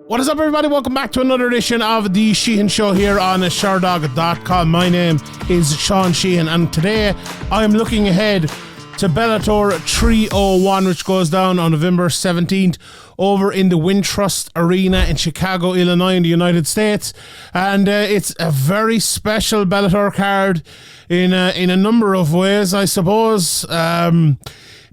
What is up, everybody? Welcome back to another edition of the Sheehan Show here on Sherdog.com. My name is Sean Sheehan, and today I am looking ahead to Bellator 301, which goes down on November 17th over in the Wintrust Arena in Chicago, Illinois, in the United States. And it's a very special Bellator card in a number of ways, I suppose.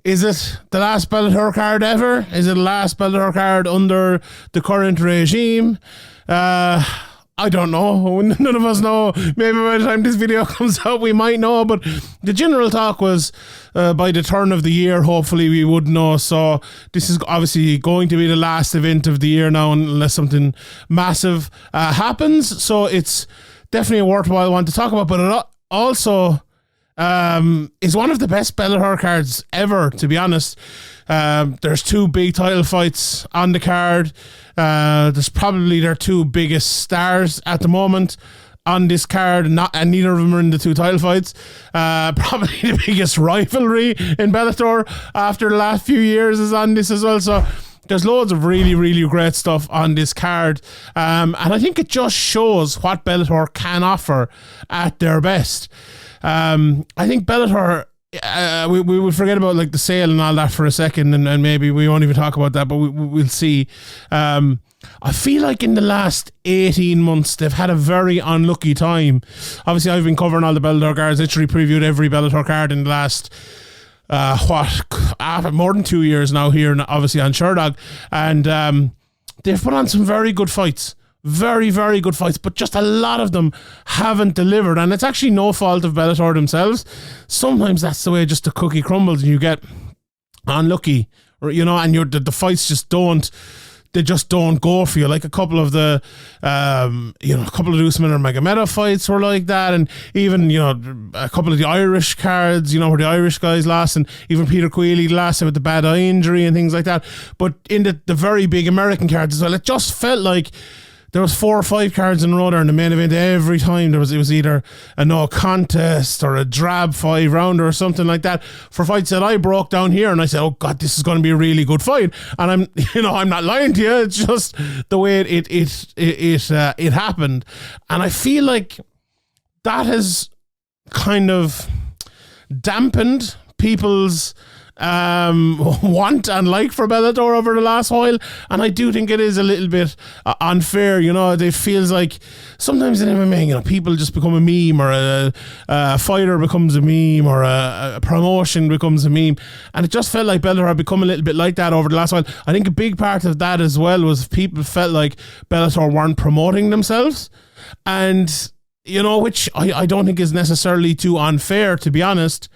Is it the last Bellator card ever? Is it the last Bellator card under the current regime? I don't know. None of us know. Maybe by the time this video comes out, we might know. But the general talk was by the turn of the year, hopefully we would know. So this is obviously going to be the last event of the year now, unless something massive happens. So it's definitely a worthwhile one to talk about. But it also is one of the best Bellator cards ever, to be honest. There's two big title fights on the card. There's probably their two biggest stars at the moment on this card, and neither of them are in the two title fights. Probably the biggest rivalry in Bellator after the last few years is on this as well. So there's loads of really, really great stuff on this card. And I think it just shows what Bellator can offer at their best. I think Bellator, we will forget about like the sale and all that for a second, and maybe we won't even talk about that, but we'll see. I feel like in the last 18 months, they've had a very unlucky time. Obviously, I've been covering all the Bellator cards, literally previewed every Bellator card in the last more than 2 years now here, obviously on Sherdog, and they've put on some very good fights. Very, very good fights, but just a lot of them haven't delivered, and it's actually no fault of Bellator themselves. Sometimes that's the way just the cookie crumbles and you get unlucky, or and the fights just don't go for you. Like a couple of the a couple of Usman or Magomedov fights were like that, and even a couple of the Irish cards, where the Irish guys lost, and even Peter Queally lost with the bad eye injury and things like that. But in the very big American cards as well, it just felt like there was 4 or 5 cards in a row there in the main event. Every time it was either a no contest or a drab 5-rounder or something like that for fights that I broke down here, and I said, oh God, this is going to be a really good fight. And I'm not lying to you. It's just the way it happened. And I feel like that has kind of dampened people's want and like for Bellator over the last while, and I do think it is a little bit unfair. It feels like sometimes in MMA, people just become a meme, or a fighter becomes a meme, or a promotion becomes a meme, and it just felt like Bellator had become a little bit like that over the last while. I think a big part of that as well was people felt like Bellator weren't promoting themselves, and which I don't think is necessarily too unfair, to be honest,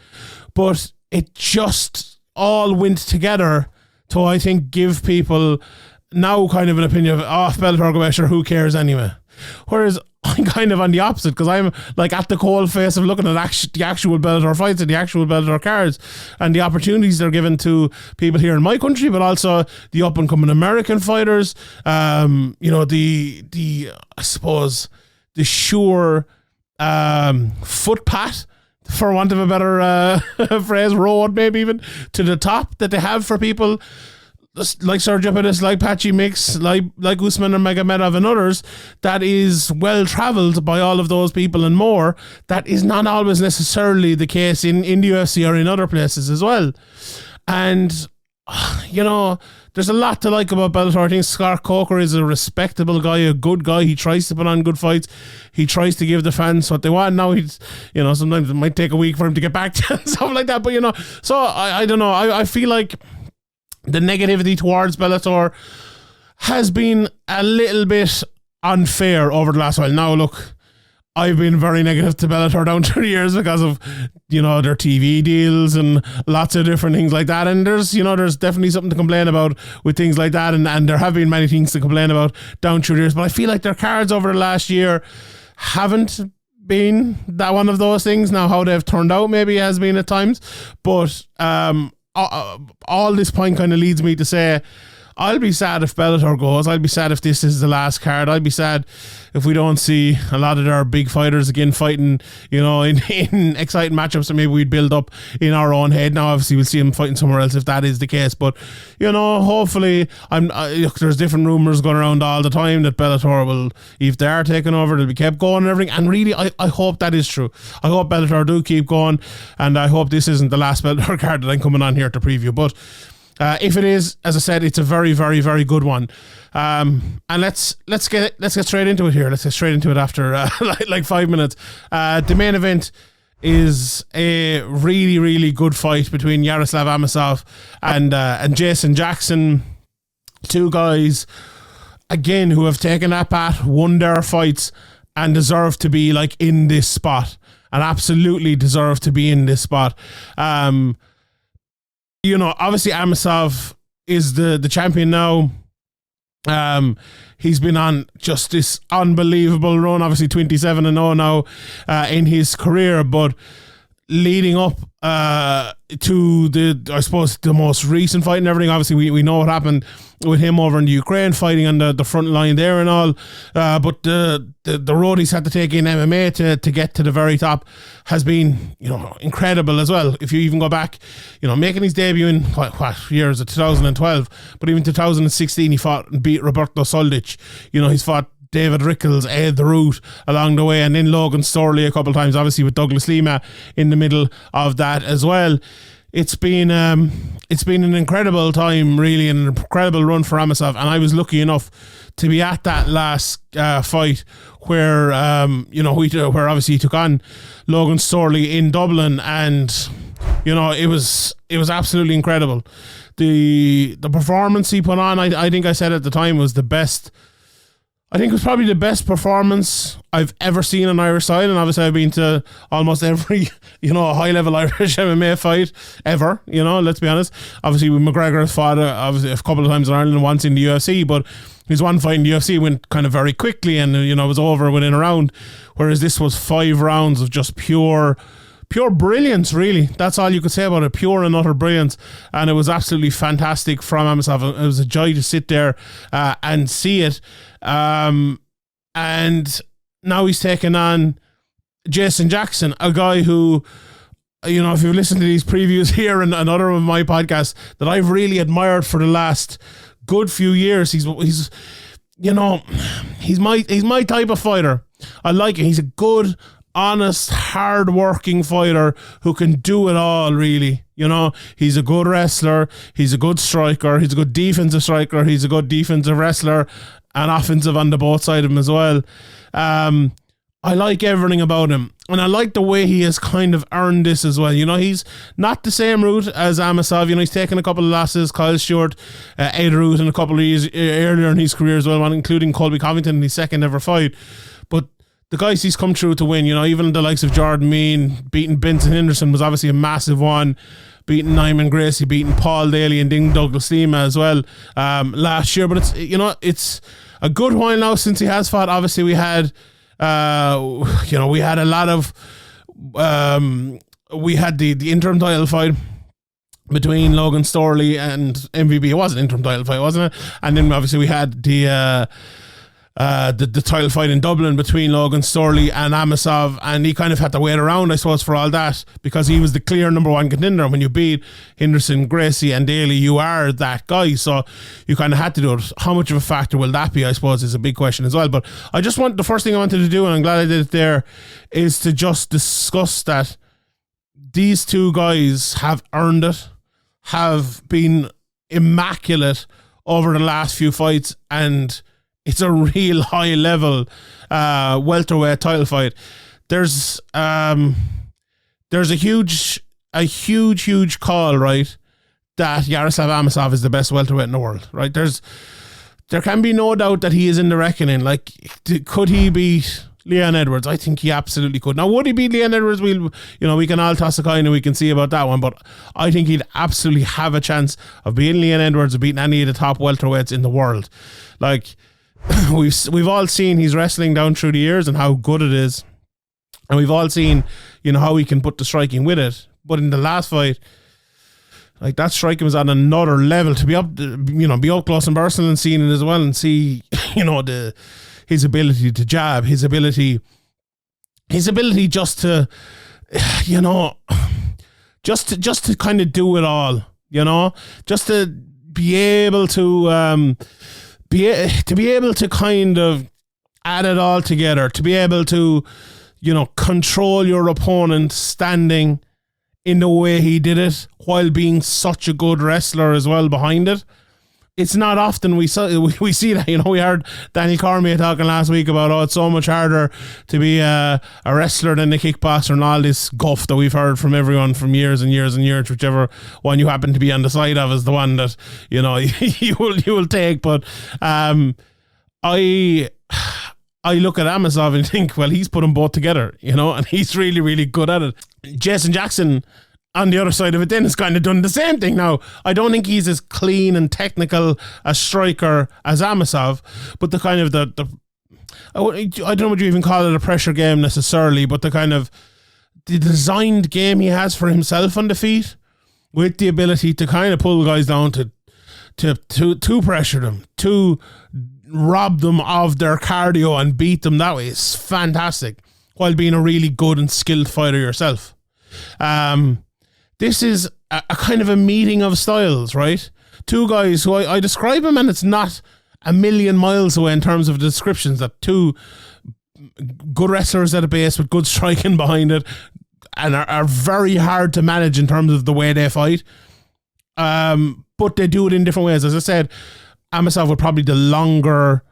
but it just all went together to, I think, give people now kind of an opinion of, Bellator go sure, who cares anyway? Whereas I'm kind of on the opposite, because I'm like at the cold face of looking at the actual Bellator fights and the actual Bellator cards and the opportunities they're given to people here in my country, but also the up and coming American fighters. I suppose the sure footpath, for want of a better phrase, road maybe even to the top that they have for people like Sergio, Pettis, like Patchy Mix, like Usman or Magomedov and others, that is well travelled by all of those people and more. That is not always necessarily the case in the UFC or in other places as well. And there's a lot to like about Bellator. I think Scott Coker is a respectable guy, a good guy. He tries to put on good fights. He tries to give the fans what they want. Now he's, sometimes it might take a week for him to get back to something like that. But, so I don't know. I feel like the negativity towards Bellator has been a little bit unfair over the last while. Now, look, I've been very negative to Bellator down through the years because of, their TV deals and lots of different things like that. And there's definitely something to complain about with things like that. And there have been many things to complain about down through the years. But I feel like their cards over the last year haven't been that one of those things. Now, how they've turned out maybe has been at times. But all this point kind of leads me to say, I'll be sad if Bellator goes. I'll be sad if this is the last card. I'll be sad if we don't see a lot of our big fighters again fighting, in exciting matchups that maybe we'd build up in our own head. Now, obviously, we'll see them fighting somewhere else if that is the case. But, hopefully, there's different rumours going around all the time that Bellator will, if they are taking over, they'll be kept going and everything. And really, I hope that is true. I hope Bellator do keep going, and I hope this isn't the last Bellator card that I'm coming on here to preview. But if it is, as I said, it's a very, very, very good one. And let's get straight into it here. Let's get straight into it after like 5 minutes. The main event is a really, really good fight between Yaroslav Amosov and Jason Jackson. Two guys, again, who have taken that path, won their fights, and deserve to be like in this spot, and absolutely deserve to be in this spot. Obviously Amosov is the champion now. He's been on just this unbelievable run, obviously 27-0 now in his career, but leading up to the most recent fight and everything, obviously we know what happened with him over in the Ukraine, fighting on the front line there and all, but the road he's had to take in MMA to get to the very top has been incredible as well. If you even go back, making his debut in what year is it, 2012, but even 2016 he fought and beat Roberto Soldic. He's fought David Rickles, Ed the Root along the way, and then Logan Storley a couple of times, obviously with Douglas Lima in the middle of that as well. It's been an incredible time, really, and an incredible run for Amosov, and I was lucky enough to be at that last fight where where obviously he took on Logan Storley in Dublin, and it was absolutely incredible. The performance he put on, I think I said at the time, was the best. I think it was probably the best performance I've ever seen on Irish side, and obviously I've been to almost every, high-level Irish MMA fight ever, let's be honest. Obviously, McGregor has fought obviously a couple of times in Ireland and once in the UFC, but his one fight in the UFC went kind of very quickly and, was over within a round, whereas this was 5 rounds of just pure brilliance, really. That's all you could say about it. Pure and utter brilliance. And it was absolutely fantastic from Amosov. It was a joy to sit there and see it. And now he's taken on Jason Jackson, a guy who, if you've listened to these previews here and other of my podcasts, that I've really admired for the last good few years. He's my type of fighter. I like it. He's a good, honest, hard-working fighter who can do it all, really. He's a good wrestler, he's a good striker, he's a good defensive striker, he's a good defensive wrestler, and offensive on the both sides of him as well. I like everything about him, and I like the way he has kind of earned this as well. He's not the same route as Amosov. He's taken a couple of losses, Kyle Stewart, Ed Root, and a couple of years earlier in his career as well, including Colby Covington in his second ever fight. But the guys he's come through to win, even the likes of Jordan Mean, beating Benson Henderson was obviously a massive one, beating Nyman Gracie, beating Paul Daly and Ding Douglas Lima as well last year. But it's a good while now since he has fought. Obviously we had we had a lot of we had the interim title fight between Logan Storley and MVP. It was an interim title fight, wasn't it? And then obviously we had the title fight in Dublin between Logan Storley and Amosov, and he kind of had to wait around, I suppose, for all that, because he was the clear number one contender. When you beat Henderson, Gracie and Daly, you are that guy, so you kind of had to do it. How much of a factor will that be, I suppose, is a big question as well. But the first thing I wanted to do, and I'm glad I did it there, is to just discuss that these two guys have earned it, have been immaculate over the last few fights, and it's a real high level welterweight title fight. There's a huge call, right, that Yaroslav Amosov is the best welterweight in the world, right? There can be no doubt that he is in the reckoning. Like, could he beat Leon Edwards? I think he absolutely could. Now, would he beat Leon Edwards? We can all toss a coin and we can see about that one, but I think he'd absolutely have a chance of beating Leon Edwards or beating any of the top welterweights in the world. Like, we've all seen his wrestling down through the years and how good it is, and we've all seen how he can put the striking with it. But in the last fight, Like, that striking was on another level. To be up, be up close and personal and seeing it as well, and see, his ability to jab, his ability just to, just to kind of do it all, just to be able to be able to kind of add it all together, to be able to, control your opponent standing in the way he did it while being such a good wrestler as well behind it. It's not often we see that. We heard Daniel Cormier talking last week about, it's so much harder to be a wrestler than a kickboxer, and all this guff that we've heard from everyone from years and years and years, whichever one you happen to be on the side of is the one that, you will take. But I look at Amosov and think, well, he's put them both together, and he's really, really good at it. Jason Jackson, on the other side of it, then, has kind of done the same thing. Now, I don't think he's as clean and technical a striker as Amosov, but the kind of I don't know what you even call it, a pressure game necessarily, but the kind of the designed game he has for himself on the feet, with the ability to kind of pull guys down, to pressure them, to rob them of their cardio and beat them that way, is fantastic, while being a really good and skilled fighter yourself. This is a kind of a meeting of styles, right? Two guys who I describe them, and it's not a million miles away in terms of the descriptions, that two good wrestlers at a base with good striking behind it, and are very hard to manage in terms of the way they fight. But they do it in different ways. As I said, Amosov would probably the longer,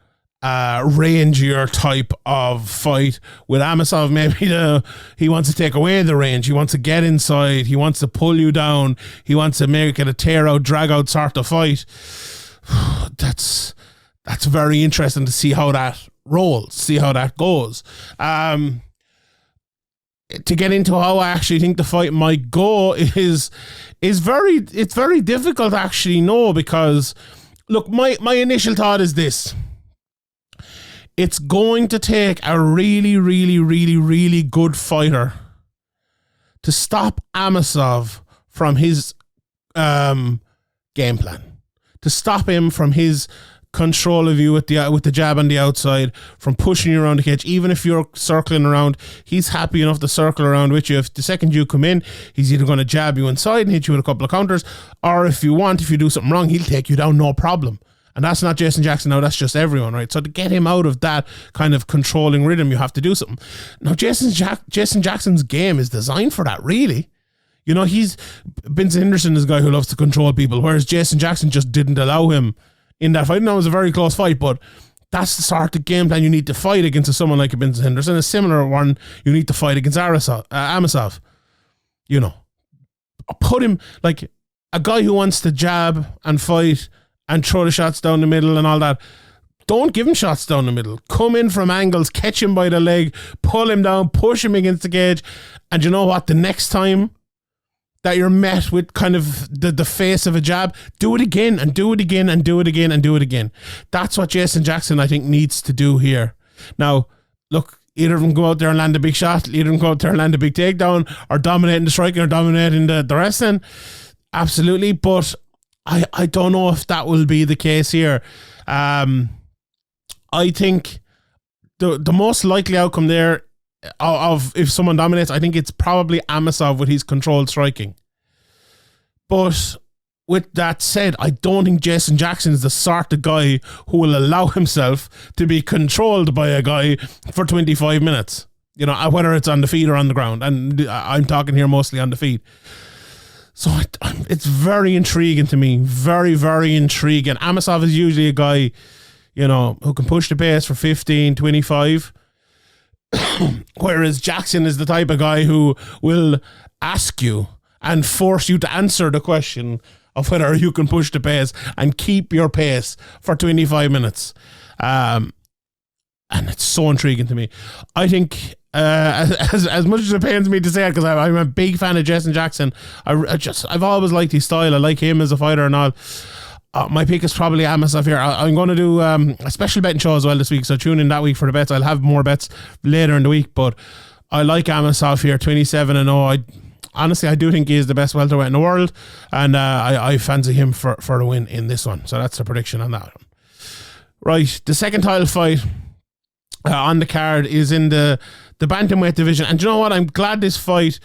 rangier type of fight. With Amosov, maybe he wants to take away the range. He wants to get inside. He wants to pull you down. He wants to make it a tear out, drag out sort of fight. That's very interesting to see how that rolls, see how that goes. To get into how I actually think the fight might go is very difficult to actually know, because look, my initial thought is this. It's going to take a really, really, really, really good fighter to stop Amosov from his game plan, to stop him from his control of you with the jab on the outside, from pushing you around the cage. Even if you're circling around, he's happy enough to circle around with you. If the second you come in, he's either going to jab you inside and hit you with a couple of counters, or if you do something wrong, he'll take you down, no problem. And that's not Jason Jackson now, that's just everyone, right? So to get him out of that kind of controlling rhythm, you have to do something. Now, Jason Jackson's game is designed for that, really. Vincent Henderson is a guy who loves to control people, whereas Jason Jackson just didn't allow him in that fight. Now, it was a very close fight, but that's the sort of game plan you need to fight against someone like Vincent Henderson. A similar one you need to fight against Amosov. Put him, like, a guy who wants to jab and fight and throw the shots down the middle and all that. Don't give him shots down the middle. Come in from angles, catch him by the leg, pull him down, push him against the cage. And you know what? The next time that you're met with kind of the face of a jab, do it again and do it again and do it again and do it again. That's what Jason Jackson, I think, needs to do here. Now, look, either of them go out there and land a big shot, either of them go out there and land a big takedown, or dominating the striking or dominating the wrestling. Absolutely. But I don't know if that will be the case here. I think the most likely outcome there of if someone dominates, I think it's probably Amosov with his controlled striking. But with that said, I don't think Jason Jackson is the sort of guy who will allow himself to be controlled by a guy for 25 minutes. Whether it's on the feet or on the ground. And I'm talking here mostly on the feet. So it's very intriguing to me. Very, very intriguing. Amosov is usually a guy, who can push the pace for 15, 25. Whereas Jackson is the type of guy who will ask you and force you to answer the question of whether you can push the pace and keep your pace for 25 minutes. And it's so intriguing to me. I think as much as it pains me to say it, because I'm a big fan of Jason Jackson, I've always liked his style. I like him as a fighter and all. My pick is probably Amosov here. I'm going to do a special betting show as well this week, so tune in that week for the bets. I'll have more bets later in the week, but I like Amosov here, 27-0. honestly, I do think he is the best welterweight in the world, and I fancy him for a win in this one. So that's the prediction on that one. Right, the second title fight on the card is in the bantamweight division, and you know what? I'm glad this fight,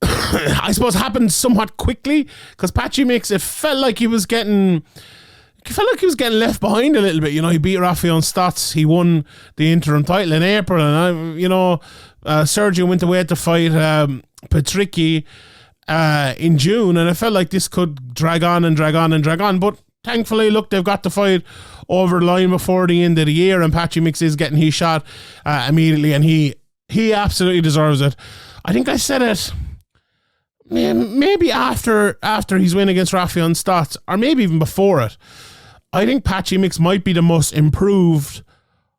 I suppose, happened somewhat quickly, because Patchy Mix, it felt like he was getting left behind a little bit. You know, he beat Raufeon Stots. He won the interim title in April, and Sergio went away to fight Patricky in June, and it felt like this could drag on and drag on and drag on. But thankfully, look, they've got the fight over the line before the end of the year, and Patchy Mix is getting his shot immediately, and he absolutely deserves it. I think I said it maybe after his win against Raufeon Stots, or maybe even before it. I think Patchy Mix might be the most improved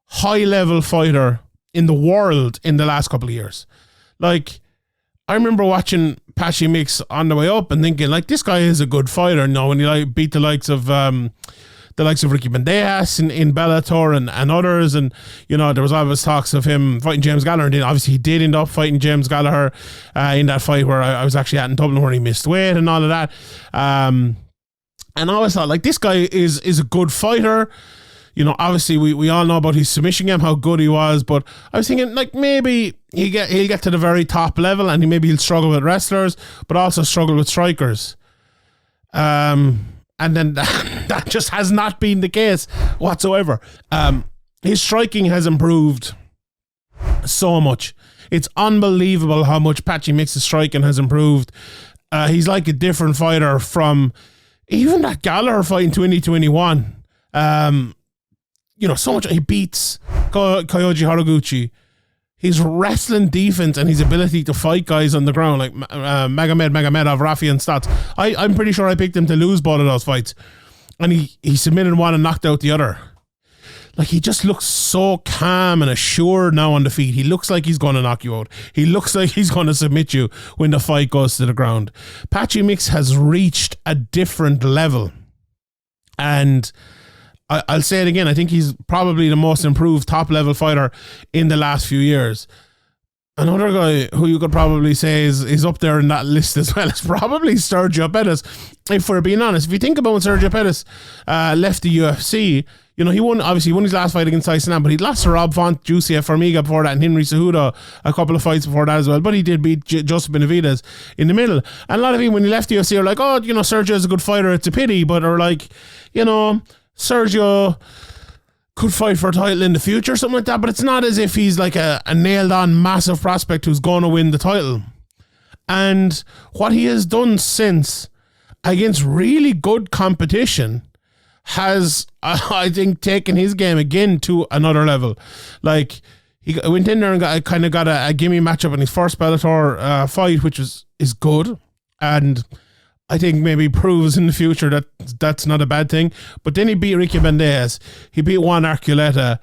high-level fighter in the world in the last couple of years. Like, I remember watching Patchy Mix on the way up and thinking, like, this guy is a good fighter. You know, when he beat the likes of Ricky Melendez in Bellator and others, and you know, there was always talks of him fighting James Gallagher, and obviously he did end up fighting James Gallagher in that fight where I was actually at in Dublin, where he missed weight and all of that. And I always thought, like, this guy is a good fighter. You know, obviously we all know about his submission game, how good he was, but I was thinking, like, maybe he'll get to the very top level, and he'll struggle with wrestlers, but also struggle with strikers. And then that just has not been the case whatsoever. His striking has improved so much. It's unbelievable how much Patchy Mix's striking has improved. He's like a different fighter from even that Gallagher fight in 2021. You know, so much. He beats Kyoji Horiguchi. His wrestling defense and his ability to fight guys on the ground, like Magomedov, Raufeon Stots. I'm pretty sure I picked him to lose both of those fights. And he submitted one and knocked out the other. Like, he just looks so calm and assured now on the feet. He looks like he's going to knock you out. He looks like he's going to submit you when the fight goes to the ground. Patchy Mix has reached a different level. And I'll say it again, I think he's probably the most improved top-level fighter in the last few years. Another guy who you could probably say is up there in that list as well is probably Sergio Pettis. If we're being honest, if you think about when Sergio Pettis left the UFC, you know, he won his last fight against Tyson, but he lost to Rob Font, Juicy Formiga before that, and Henry Cejudo a couple of fights before that as well. But he did beat Joseph Benavidez in the middle. And a lot of people, when he left the UFC, are like, oh, you know, Sergio is a good fighter, it's a pity. But are like, you know, Sergio could fight for a title in the future, something like that, but it's not as if he's like a nailed on massive prospect who's going to win the title. And what he has done since against really good competition has, I think, taken his game again to another level. Like, he went in there and got a gimme matchup in his first Bellator fight, which is good, and I think maybe proves in the future that that's not a bad thing. But then he beat Ricky Melendez, he beat Juan Archuleta,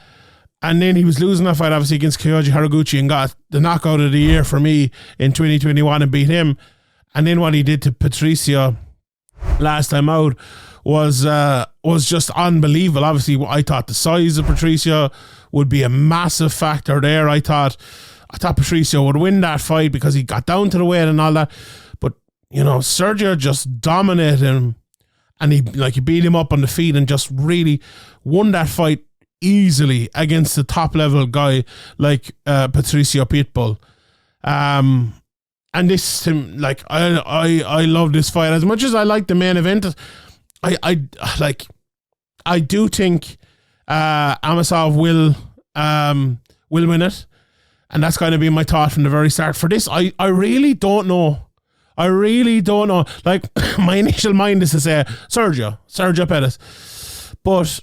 and then he was losing that fight obviously against Kyoji Horiguchi and got the knockout of the year for me in 2021 and beat him. And then what he did to Patricio last time out was just unbelievable. Obviously, I thought the size of Patricio would be a massive factor there. I thought Patricio would win that fight because he got down to the weight and all that. You know, Sergio just dominated him, and he beat him up on the feet and just really won that fight easily against the top level guy like Patricio Pitbull. And this, like, I love this fight as much as I like the main event. I do think Amosov will win it, and that's going to be my thought from the very start. For this, I really don't know. I really don't know. Like, my initial mind is to say Sergio Pettis. But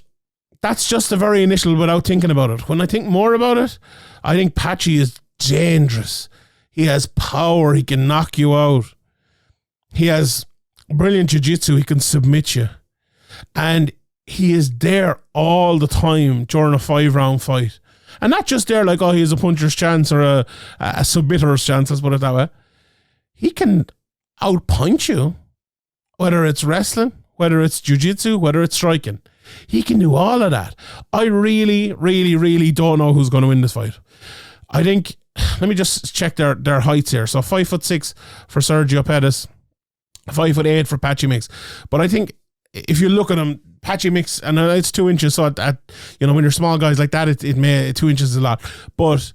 that's just a very initial without thinking about it. When I think more about it, I think Patchy is dangerous. He has power. He can knock you out. He has brilliant jiu-jitsu. He can submit you. And he is there all the time during a 5-round fight. And not just there like, oh, he has a puncher's chance or a submitter's chance, let's put it that way. He can outpunch you, whether it's wrestling, whether it's jiu-jitsu, whether it's striking. He can do all of that. I really, really, really don't know who's going to win this fight. I think let me just check their heights here. So 5'6" for Sergio Pettis, 5'8" for Patchy Mix. But I think if you look at him, Patchy Mix, and it's 2 inches, so at when you're small guys like that, it may 2 inches is a lot. But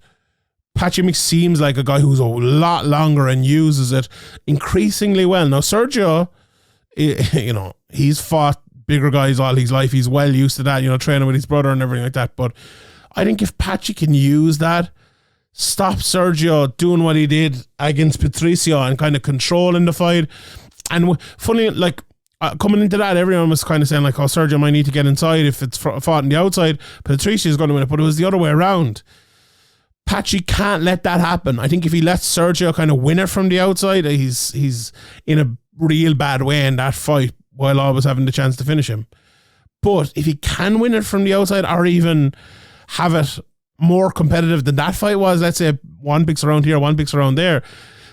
Patchy Mix seems like a guy who's a lot longer and uses it increasingly well. Now Sergio, he's fought bigger guys all his life. He's well used to that, training with his brother and everything like that. But I think if Patchy can use that, stop Sergio doing what he did against Patricio and kind of controlling the fight. And funny, coming into that, everyone was kind of saying Sergio might need to get inside if it's fought on the outside. Patricio is going to win it, but it was the other way around. Patchy can't let that happen. I think if he lets Sergio kind of win it from the outside, he's in a real bad way in that fight while always having the chance to finish him. But if he can win it from the outside or even have it more competitive than that fight was, let's say one picks around here, one picks around there,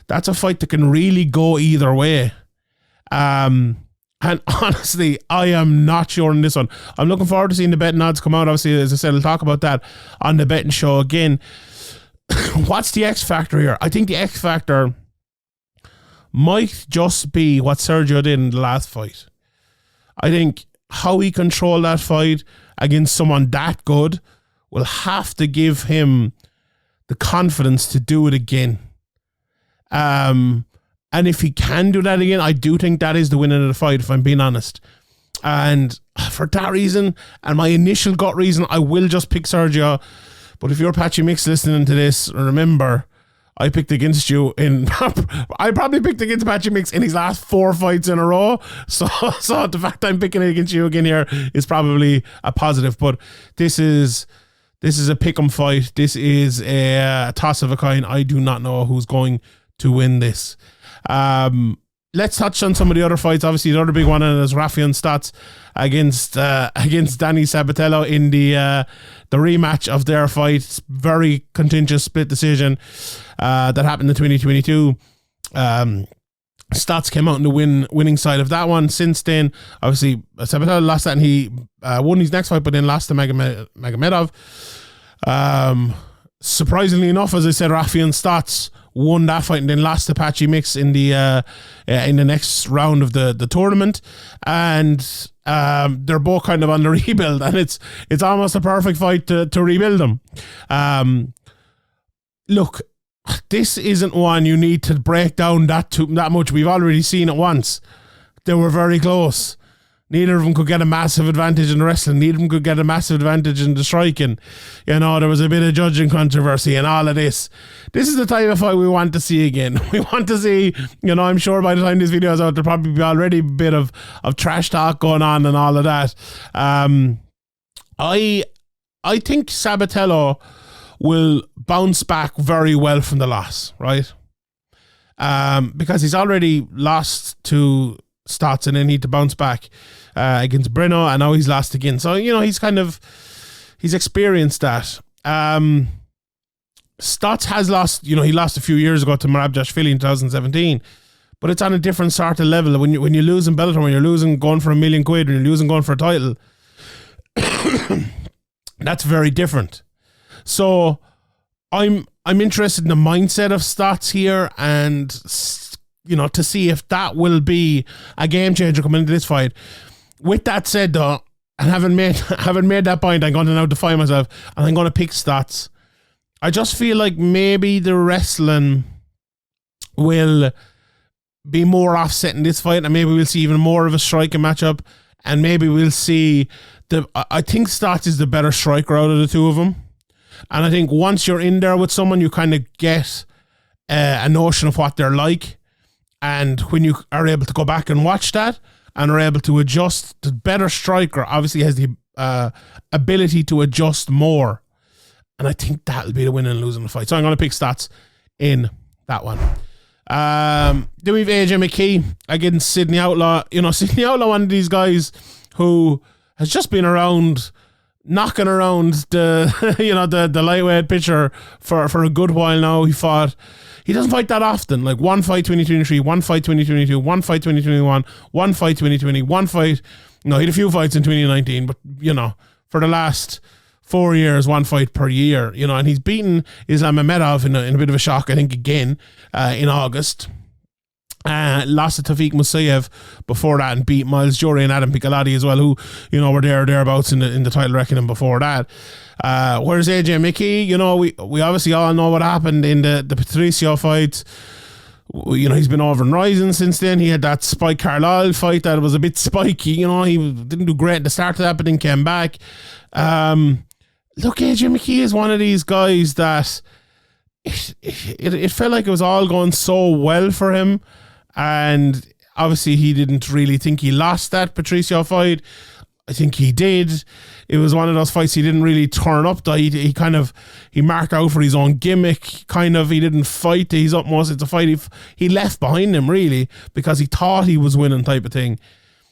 that's a fight that can really go either way. And honestly, I am not sure in this one. I'm looking forward to seeing the betting odds come out. Obviously, as I said, I'll talk about that on the betting show again. What's the X factor here? I think the X factor might just be what Sergio did in the last fight. I think how he controlled that fight against someone that good will have to give him the confidence to do it again. And if he can do that again, I do think that is the winner of the fight, if I'm being honest. And for that reason, and my initial gut reason, I will just pick Sergio. But if you're Patchy Mix listening to this, remember, I picked against you I probably picked against Patchy Mix in his last 4 fights in a row. So the fact I'm picking against you again here is probably a positive. But this is a pick'em fight. This is a toss of a coin. I do not know who's going to win this. Let's touch on some of the other fights. Obviously, the other big one is Raufeon Stots against Danny Sabatello in the rematch of their fight. It's very contentious split decision that happened in 2022. Stots came out on the winning side of that one. Since then, obviously, Sabatello lost that and he won his next fight, but then lost to Magomedov. Surprisingly enough, as I said, Raufeon Stots won that fight and then lost to Patchy Mix in the next round of the tournament, and they're both kind of on the rebuild, and it's almost a perfect fight to rebuild them. Look, this isn't one you need to break down that much. We've already seen it once. They were very close. Neither of them could get a massive advantage in the wrestling. Neither of them could get a massive advantage in the striking. There was a bit of judging controversy and all of this. This is the type of fight we want to see again. We want to see, I'm sure by the time this video is out, there'll probably be already a bit of trash talk going on and all of that. I think Sabatello will bounce back very well from the loss, right? Because he's already lost to Stots and then need to bounce back against Breno, and now he's lost again. So, he's experienced that. Stots has lost, he lost a few years ago to Marabjashvili in 2017, but it's on a different sort of level. When you lose in Bellator, when you're losing going for £1 million, when you're losing going for a title, that's very different. So I'm interested in the mindset of Stots here, and to see if that will be a game changer coming into this fight. With that said, though, and having made that point, I'm going to now defy myself, and I'm going to pick Stots. I just feel like maybe the wrestling will be more offset in this fight, and maybe we'll see even more of a striking matchup, and maybe we'll see I think Stots is the better striker out of the two of them, and I think once you're in there with someone, you kind of get a notion of what they're like. And when you are able to go back and watch that and are able to adjust, the better striker obviously has the ability to adjust more. And I think that'll be the winning and losing the fight. So I'm going to pick Stots in that one. Then we have AJ McKee against Sidney Outlaw. Sidney Outlaw, one of these guys who has just been around, knocking around the lightweight pitcher for a good while now. He doesn't fight that often. Like one fight 2023, one fight 2022, one fight 2021, one fight 2020, one fight. No, he had a few fights in 2019, but for the last 4 years, 1 fight per year, you know, and he's beaten Islam Mamedov in a bit of a shock, I think, again, in August. Lost to Tawfiq Musayev before that and beat Miles Jury and Adam Piccolotti as well, who, you know, were thereabouts in the title reckoning before that. Whereas AJ McKee, you know, we obviously all know what happened in the Patricio fight. You know, he's been over and rising since then. He had that Spike Carlisle fight that was a bit spiky, you know, he didn't do great at the start of that, but then came back. Look, AJ McKee is one of these guys that it felt like it was all going so well for him, and obviously he didn't really think he lost that Patricio fight. I think he did. It was one of those fights he didn't really turn up to. He marked out for his own gimmick, kind of. He didn't fight to his utmost. It's a fight he left behind him, really, because he thought he was winning, type of thing.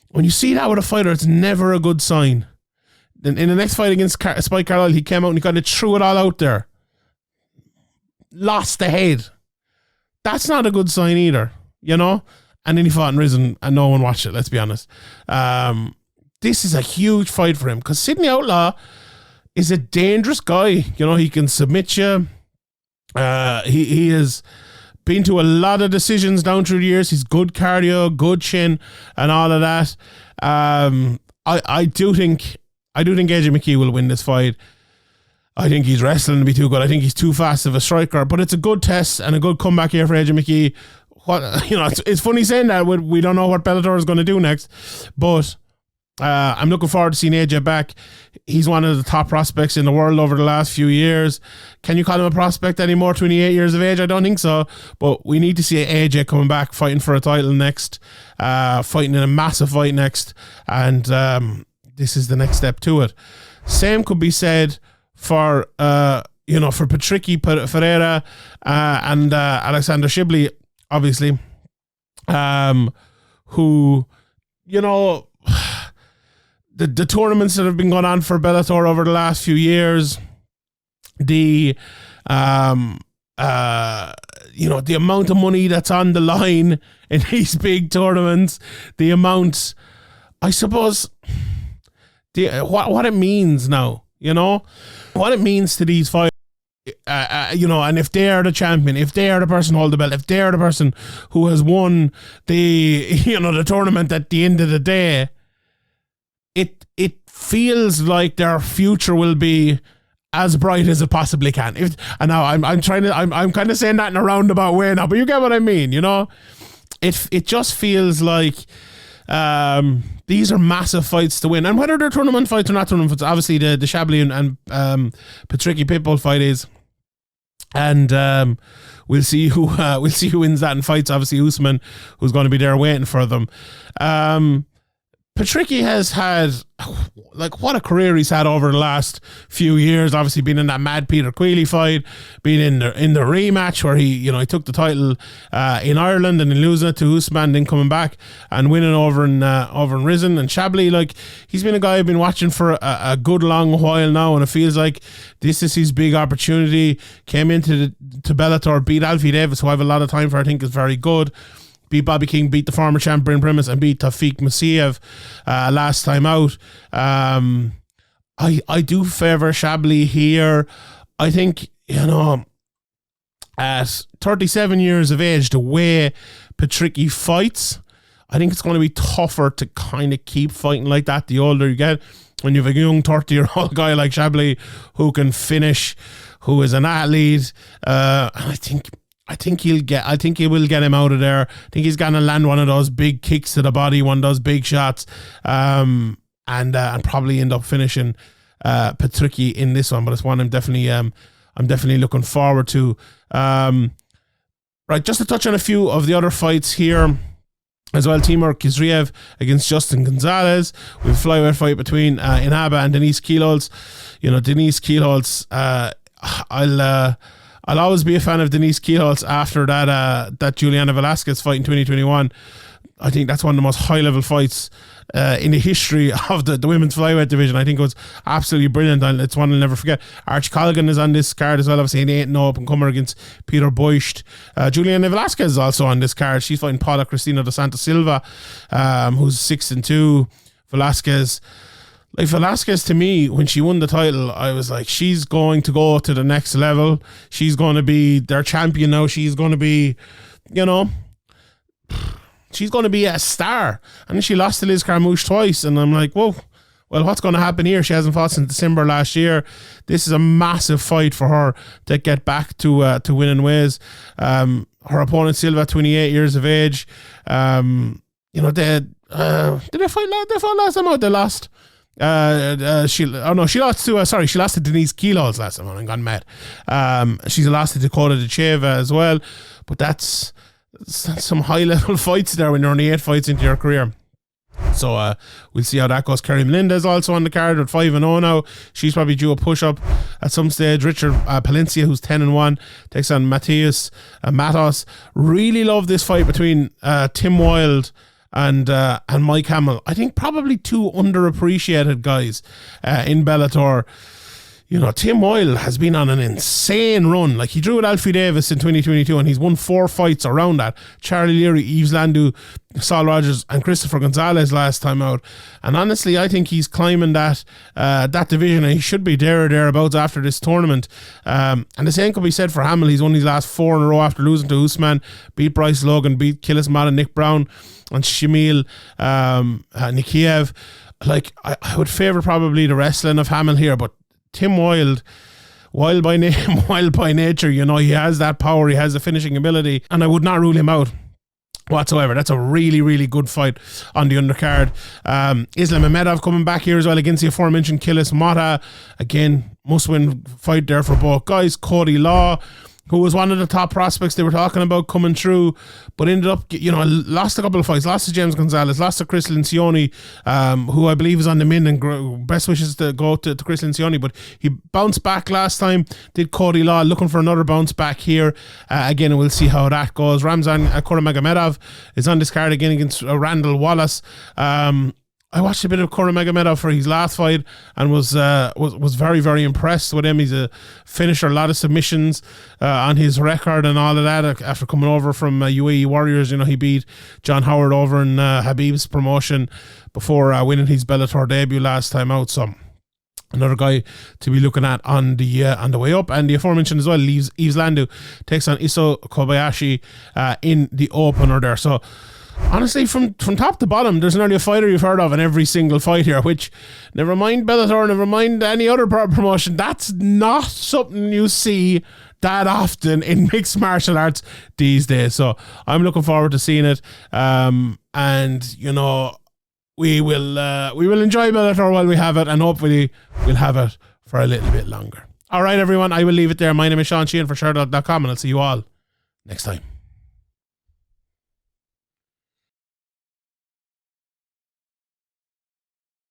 When you see that with a fighter, it's never a good sign. In the next fight against Spike Carlisle, he came out and he kind of threw it all out there. Lost the head. That's not a good sign either, you know? And then he fought in Risen and no one watched it, let's be honest. This is a huge fight for him because Sidney Outlaw is a dangerous guy. You know, he can submit you. He has been to a lot of decisions down through the years. He's good cardio, good chin, and all of that. I do think AJ McKee will win this fight. I think he's wrestling to be too good. I think he's too fast of a striker, but it's a good test and a good comeback here for AJ McKee. It's funny saying that we don't know what Bellator is going to do next, but I'm looking forward to seeing AJ back. He's one of the top prospects in the world over the last few years. Can you call him a prospect anymore? 28 years of age? I don't think so. But we need to see AJ coming back, fighting for a title next, fighting in a massive fight next, and this is the next step to it. Same could be said for Patricky, Freire, and Alexandr Shabily, obviously, who, you know, the tournaments that have been going on for Bellator over the last few years, the amount of money that's on the line in these big tournaments, the amount, I suppose, what it means now, you know, what it means to these fighters, and if they are the champion, if they are the person who hold the belt, if they are the person who has won the tournament at the end of the day, it feels like their future will be as bright as it possibly can. And now I'm kind of saying that in a roundabout way now, but you get what I mean, you know? It just feels like these are massive fights to win, and whether they're tournament fights or not tournament fights, obviously the Shabily and Patricky Pitbull fight is, and we'll see who wins that in fights. Obviously Usman, who's going to be there waiting for them. Patricky has had, like, what a career he's had over the last few years. Obviously, been in that Mad Peter Queally fight, been in the rematch where he took the title in Ireland and then losing it to Usman, then coming back and winning over in Risen. And Shabily, like, he's been a guy I've been watching for a good long while now, and it feels like this is his big opportunity. Came into Bellator, beat Alfie Davis, who I have a lot of time for, I think is very good. Beat Bobby King, beat the former champ Bryn Primus, and beat Tawfiq Musayev last time out. I do favour Shabily here. I think, at 37 years of age, the way Patricky fights, I think it's going to be tougher to kind of keep fighting like that the older you get. When you have a young 30-year-old guy like Shabily who can finish, who is an athlete, I think he will get him out of there. I think he's going to land one of those big kicks to the body, one of those big shots, and probably end up finishing Patricky in this one. But it's one I'm definitely looking forward to. Right, just to touch on a few of the other fights here as well. Timur Khizriev against Justin Gonzales. We have a flyweight fight between Inaba and Denise Kielholtz. Denise Kielholtz, I'll always be a fan of Denise Kielholtz after that Juliana Velasquez fight in 2021. I think that's one of the most high-level fights in the history of the women's flyweight division. I think it was absolutely brilliant, and it's one I'll never forget. Archie Colligan is on this card as well, obviously an 8-0 up-and-comer against Peter Boischt. Juliana Velasquez is also on this card. She's fighting Paula Cristina dos Santos Silva, who's 6-2. Velasquez, Like Velasquez, to me, when she won the title, I was like, she's going to go to the next level. She's going to be their champion now. She's going to be, she's going to be a star. And then she lost to Liz Carmouche twice. And I'm like, whoa, well, what's going to happen here? She hasn't fought since December last year. This is a massive fight for her to get back to winning ways. Her opponent, Silva, 28 years of age. Did they fight last time out? They lost. She lost to Denise Kielholtz last time. I'm gone mad. She's lost to Dakota Dacheva as well. But that's some high level fights there when you're only 8 fights into your career. So we'll see how that goes. Keri Melendez also on the card with 5-0 now. She's probably due a push up at some stage. Richard Palencia, who's 10-1, takes on Matheus Mattos. Really love this fight between Tim Wilde and Mike Hamill. I think probably 2 underappreciated guys in Bellator. Tim Wilde has been on an insane run. Like, he drew with Alfie Davis in 2022 and he's won 4 fights around that. Charlie Leary, Yves Landau, Saul Rogers and Christopher Gonzales last time out. And honestly, I think he's climbing that division and he should be thereabouts after this tournament. And the same could be said for Hamill. He's won his last 4 in a row after losing to Usman, beat Bryce Logan, beat Killis Mata, Nick Brown and Shamil Nikiev. Like, I would favour probably the wrestling of Hamill here, but Tim Wilde, wild by name, wild by nature, he has that power, he has the finishing ability, and I would not rule him out whatsoever. That's a really, really good fight on the undercard. Islam Mamedov coming back here as well against the aforementioned Killis Mata. Again, must-win fight there for both guys. Cody Law, who was one of the top prospects they were talking about coming through, but ended up, lost a couple of fights, lost to James Gonzales, lost to Chris Lencioni, who I believe is on the mend, and best wishes to go to Chris Lencioni, but he bounced back last time, did Cody Law, looking for another bounce back here. Again, we'll see how that goes. Ramzan Kuramagomedov is on this card again against Randall Wallace. I watched a bit of Kuramagomedov for his last fight and was very, very impressed with him. He's a finisher, a lot of submissions on his record and all of that. After coming over from UAE Warriors, he beat John Howard over in Habib's promotion before winning his Bellator debut last time out. So another guy to be looking at on the way up. And the aforementioned as well, Yves Landau takes on Iso Kobayashi in the opener there. So honestly, from top to bottom, there's nearly a fighter you've heard of in every single fight here, which, never mind Bellator, never mind any other promotion, that's not something you see that often in mixed martial arts these days. So I'm looking forward to seeing it. We will enjoy Bellator while we have it, and hopefully we'll have it for a little bit longer. All right, everyone, I will leave it there. My name is Sean Sheehan for Sherdog.com, and I'll see you all next time.